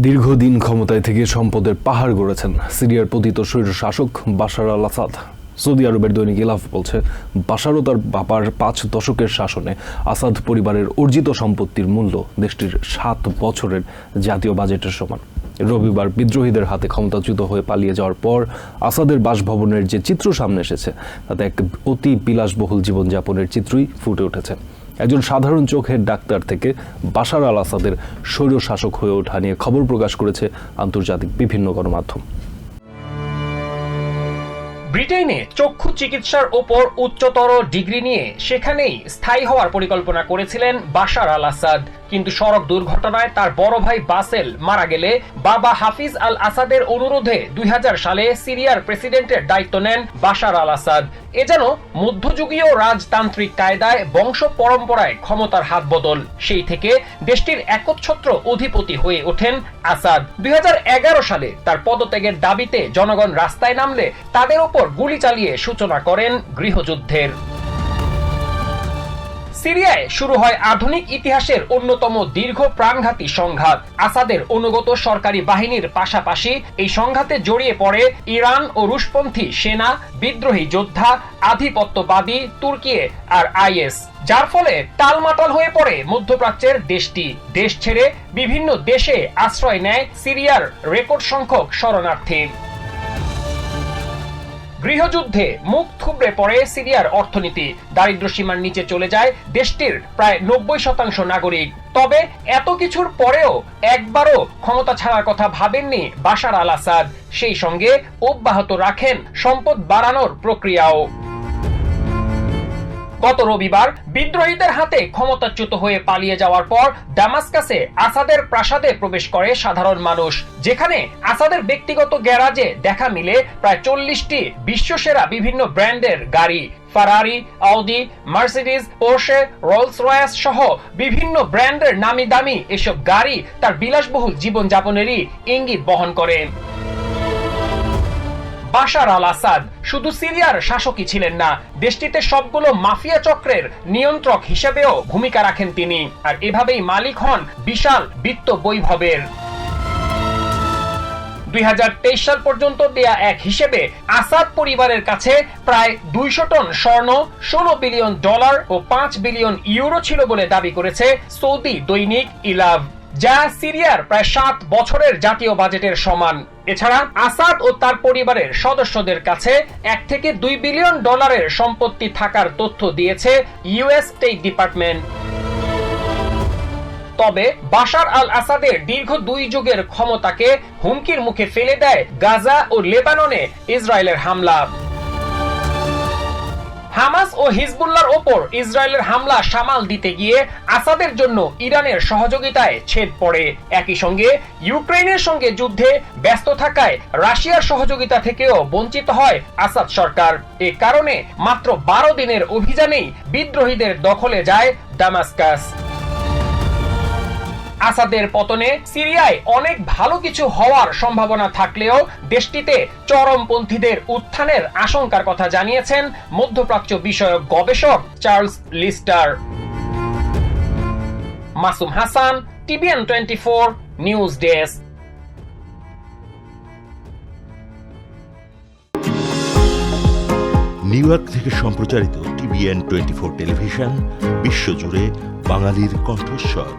দীর্ঘদিন ক্ষমতায় থেকে সম্পদের পাহাড় গড়েছেন সিরিয়ার পতিত স্বৈরশাসক বাশার আল আসাদ। সৌদি আরবের দৈনিক ইলাফ বলছে, বাশার ও তার বাবার ৫ দশকের শাসনে আসাদ পরিবারের অর্জিত সম্পত্তির মূল্য দেশটির ৭ বছরের জাতীয় বাজেটের সমান। রবিবার বিদ্রোহীদের হাতে ক্ষমতাচ্যুত হয়ে পালিয়ে যাওয়ার পর আসাদের বাসভবনের যে চিত্র সামনে এসেছে তাতে এক অতি বিলাসবহুল জীবনযাপনের চিত্রই ফুটে উঠেছে। একজন সাধারণ চোখের ডাক্তার থেকে বাশার আল আসাদের স্বৈরশাসক হয়ে ওঠা নিয়ে খবর প্রকাশ করেছে আন্তর্জাতিক বিভিন্ন গণমাধ্যম। ব্রিটেনে চক্ষু চিকিৎসার ওপর উচ্চতর ডিগ্রি নিয়ে সেখানেই স্থায়ী হওয়ার পরিকল্পনা করেছিলেন বাশার আল আসাদ, কিন্তু সড়ক দুর্ঘটনায় তার বড় ভাই বাসেল মারা গেলে বাবা হাফিজ আল আসাদের অনুরোধে ২০০০ সালে সিরিয়ার প্রেসিডেন্টের দায়িত্ব নেন বাশার আল আসাদ। এ যেন মধ্যযুগীয় রাজতান্ত্রিক কায়দায় বংশ পরম্পরায় ক্ষমতার হাত বদল। সেই থেকে দেশটির একচ্ছত্র অধিপতি হয়ে ওঠেন আসাদ। ২০১১ সালে তার পদত্যাগের দাবিতে জনগণ রাস্তায় নামলে তাদের ওপর গুলি চালিয়ে সূচনা করেন গৃহযুদ্ধের। সিরিয়ায় শুরু হয় আধুনিক ইতিহাসের অন্যতম দীর্ঘ প্রাণঘাতী সংঘাত। আসাদের অনুগত সরকারি বাহিনীর পাশাপাশি এই সংঘাতে জড়িয়ে পড়ে ইরান ও রুশপন্থী সেনা, বিদ্রোহী যোদ্ধা, আধিপত্যবাদী তুর্কি আর আইএস, যার ফলে টালমাটাল হয়ে পড়ে মধ্যপ্রাচ্যের দেশটি। দেশ ছেড়ে বিভিন্ন দেশে আশ্রয় নেয় সিরিয়ার রেকর্ড সংখ্যক শরণার্থী। গৃহযুদ্ধে মুখ থুবড়ে পড়ে সিরিয়ার অর্থনীতি, দারিদ্র্যসীমার নিচে চলে যায় দেশটির প্রায় ৯০% নাগরিক। তবে এত কিছুর পরেও একবারও ক্ষমতা ছাড়ার কথা ভাবেননি বাশার আল আসাদ, সেই সঙ্গে অব্যাহত রাখেন সম্পদ বাড়ানোর প্রক্রিয়াও। গত রবিবার বিদ্রোহীদের হাতে ক্ষমতাচ্যুত হয়ে পালিয়ে যাওয়ার পর দামাস্কাসে আসাদের প্রাসাদে প্রবেশ করে সাধারণ মানুষ, যেখানে আসাদের ব্যক্তিগত গ্যারাজে দেখা মিলে প্রায় ৪০টি বিশ্বসেরা বিভিন্ন ব্র্যান্ডের গাড়ি, Ferrari, Audi, Mercedes, Porsche, Rolls Royce সহ বিভিন্ন ব্র্যান্ডের নামি দামি এসব গাড়ি তার বিলাসবহুল জীবনযাপনেরই ইঙ্গিত বহন করে। বাশার আল আসাদ শুধু সিরিয়ার শাসকই ছিলেন না, দেশটিতে সবগুলো মাফিয়া চক্রের নিয়ন্ত্রক হিসেবেও ভূমিকা রাখেন তিনি, আর এভাবেই মালিক হন বিশাল বিত্ত বৈভবের। ২০২৩ সাল পর্যন্ত দেয়া এক হিসেবে আসাদ পরিবারের কাছে প্রায় ২০০ টন স্বর্ণ, $১৬ বিলিয়ন ও ৫ বিলিয়ন ইউরো ছিল বলে দাবি করেছে সৌদি দৈনিক ইলাভ, যা সিরিয়ার প্রায় ৭ বছরের জাতীয় বাজেটের সমান। এছাড়া আসাদ ও তার পরিবারের সদস্যদের কাছে $১ থেকে $২ বিলিয়ন সম্পত্তি থাকার তথ্য দিয়েছে ইউএস স্টেট ডিপার্টমেন্ট। তবে বাশার আল আসাদের দীর্ঘ ২ যুগের ক্ষমতাকে হুমকির মুখে ফেলে দেয় গাজা ও লেবাননে ইসরায়েলের হামলা। হামাস ও হিজবুল্লাহর ওপর ইসরায়েলের হামলা সামাল দিতে গিয়ে আসাদের জন্য ইরানের সহযোগিতায় ছেদ পড়ে। একই সঙ্গে ইউক্রেনের সঙ্গে যুদ্ধে ব্যস্ত থাকায় রাশিয়ার সহযোগিতা থেকেও বঞ্চিত হয় আসাদ সরকার। এ কারণে মাত্র ১২ দিনের অভিযানেই বিদ্রোহীদের দখলে যায় দামাস্কাস। আসাদের পতনে সিরিয়ায় অনেক ভালো কিছু হওয়ার সম্ভাবনা থাকলেও দেশটিতে চরমপন্থীদের উত্থানের আশঙ্কার কথা জানিয়েছেন মধ্যপ্রাচ্য বিষয়ক গবেষক Charles Lister. Masum Hasan, TBN 24 news desk. New York থেকে সম্প্রচারিত টিবিএন 24 টেলিভিশন বিশ্বজুড়ে বাঙালির কণ্ঠস্বর।